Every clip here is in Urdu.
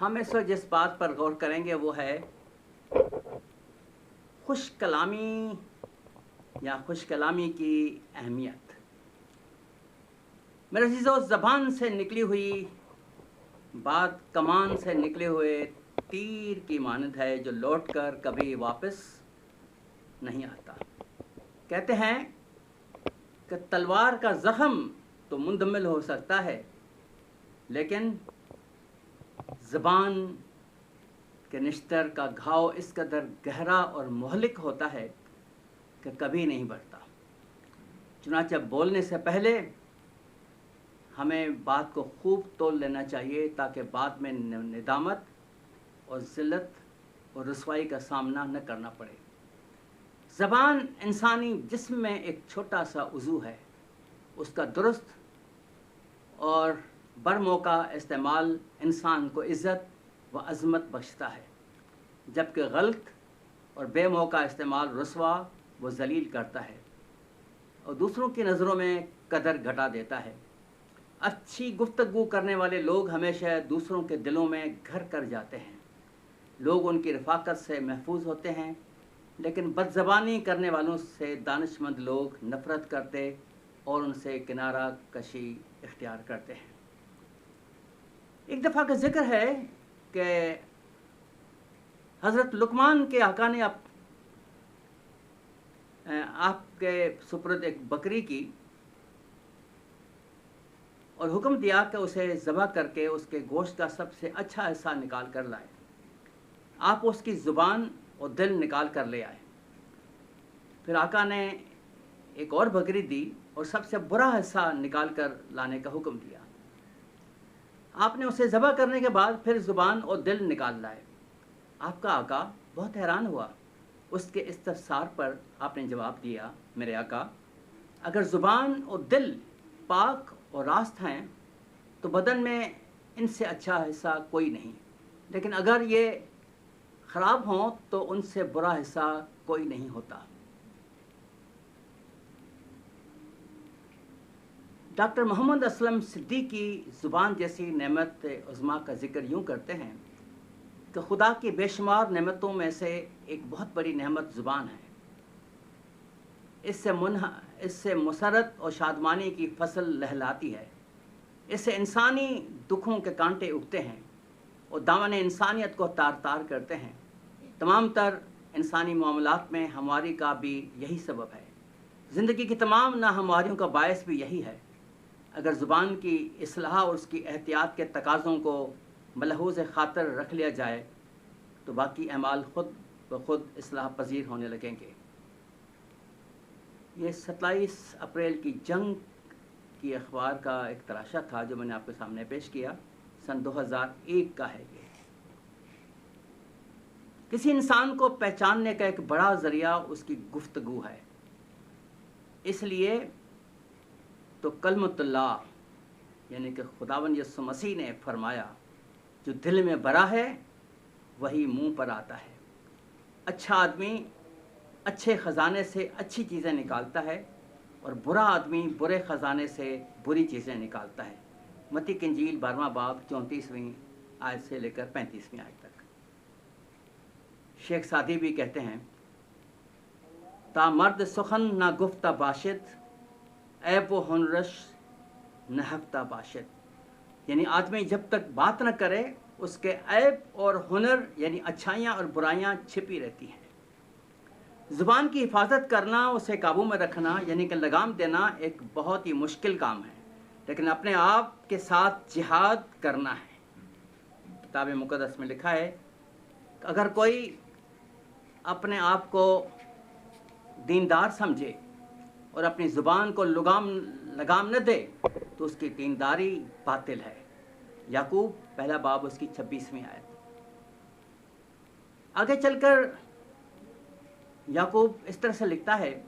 ہم اس وقت جس بات پر غور کریں گے وہ ہے خوش کلامی یا خوش کلامی کی اہمیت۔ میرے عزیزو، زبان سے نکلی ہوئی بات کمان سے نکلے ہوئے تیر کی مانند ہے جو لوٹ کر کبھی واپس نہیں آتا۔ کہتے ہیں کہ تلوار کا زخم تو مندمل ہو سکتا ہے، لیکن زبان کے نشتر کا گھاؤ اس قدر گہرا اور مہلک ہوتا ہے کہ کبھی نہیں بڑھتا۔ چنانچہ بولنے سے پہلے ہمیں بات کو خوب تول لینا چاہیے تاکہ بعد میں ندامت اور ذلت اور رسوائی کا سامنا نہ کرنا پڑے۔ زبان انسانی جسم میں ایک چھوٹا سا عضو ہے۔ اس کا درست اور برموقع استعمال انسان کو عزت و عظمت بخشتا ہے، جبکہ غلط اور بے موقع استعمال رسوا و ذلیل کرتا ہے اور دوسروں کی نظروں میں قدر گھٹا دیتا ہے۔ اچھی گفتگو کرنے والے لوگ ہمیشہ دوسروں کے دلوں میں گھر کر جاتے ہیں۔ لوگ ان کی رفاقت سے محفوظ ہوتے ہیں، لیکن بد زبانی کرنے والوں سے دانش مند لوگ نفرت کرتے اور ان سے کنارہ کشی اختیار کرتے ہیں۔ ایک دفعہ کا ذکر ہے کہ حضرت لقمان کے آقا نے آپ کے سپرد ایک بکری کی اور حکم دیا کہ اسے ذبح کر کے اس کے گوشت کا سب سے اچھا حصہ نکال کر لائے۔ آپ اس کی زبان اور دل نکال کر لے آئے۔ پھر آقا نے ایک اور بکری دی اور سب سے برا حصہ نکال کر لانے کا حکم دیا۔ آپ نے اسے ذبح کرنے کے بعد پھر زبان اور دل نکال لائے۔ آپ کا آقا بہت حیران ہوا۔ اس کے استفسار پر آپ نے جواب دیا، میرے آقا، اگر زبان اور دل پاک اور راست ہیں تو بدن میں ان سے اچھا حصہ کوئی نہیں، لیکن اگر یہ خراب ہوں تو ان سے برا حصہ کوئی نہیں ہوتا۔ ڈاکٹر محمد اسلم صدیقی کی زبان جیسی نعمت عظمیٰ کا ذکر یوں کرتے ہیں کہ خدا کی بے شمار نعمتوں میں سے ایک بہت بڑی نعمت زبان ہے۔ اس سے مسرت اور شادمانی کی فصل لہلاتی ہے۔ اس سے انسانی دکھوں کے کانٹے اگتے ہیں اور دامن انسانیت کو تار تار کرتے ہیں۔ تمام تر انسانی معاملات میں ہمواری کا بھی یہی سبب ہے۔ زندگی کی تمام ناہمواریوں کا باعث بھی یہی ہے۔ اگر زبان کی اصلاح اور اس کی احتیاط کے تقاضوں کو ملحوظ خاطر رکھ لیا جائے تو باقی اعمال خود بخود اصلاح پذیر ہونے لگیں گے۔ یہ 27 اپریل کی جنگ کی اخبار کا ایک تراشا تھا جو میں نے آپ کے سامنے پیش کیا۔ سن 2001 کا ہے یہ۔ کسی انسان کو پہچاننے کا ایک بڑا ذریعہ اس کی گفتگو ہے۔ اس لیے تو کلمۃ اللہ یعنی کہ خداوند یسوع مسیح نے فرمایا، جو دل میں بھرا ہے وہی منہ پر آتا ہے۔ اچھا آدمی اچھے خزانے سے اچھی چیزیں نکالتا ہے اور برا آدمی برے خزانے سے بری چیزیں نکالتا ہے۔ متی کی انجیل 12واں باب 34ویں آیت سے لے کر 35ویں آیت تک۔ شیخ سعدی بھی کہتے ہیں، تا مرد سخن نہ گفتہ باشد، عیب و ہنرش نہ ہفتہ باشد، یعنی آدمی جب تک بات نہ کرے اس کے عیب اور ہنر یعنی اچھائیاں اور برائیاں چھپی رہتی ہیں۔ زبان کی حفاظت کرنا، اسے قابو میں رکھنا یعنی کہ لگام دینا ایک بہت ہی مشکل کام ہے، لیکن اپنے آپ کے ساتھ جہاد کرنا ہے۔ کتاب مقدس میں لکھا ہے کہ اگر کوئی اپنے آپ کو دیندار سمجھے اور اپنی زبان کو لگام نہ دے تو اس کی دینداری باطل ہے۔ یعقوب پہلا باب اس کی 26ویں آیت۔ آگے چل کر یعقوب اس طرح سے لکھتا ہے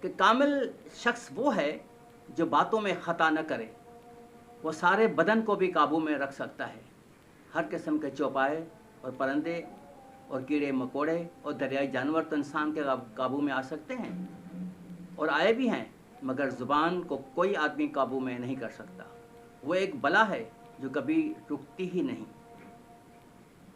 کہ کامل شخص وہ ہے جو باتوں میں خطا نہ کرے۔ وہ سارے بدن کو بھی قابو میں رکھ سکتا ہے۔ ہر قسم کے چوپائے اور پرندے اور کیڑے مکوڑے اور دریائی جانور تو انسان کے قابو میں آ سکتے ہیں اور آئے بھی ہیں، مگر زبان کو کوئی آدمی قابو میں نہیں کر سکتا۔ وہ ایک بلا ہے جو کبھی رکتی ہی نہیں۔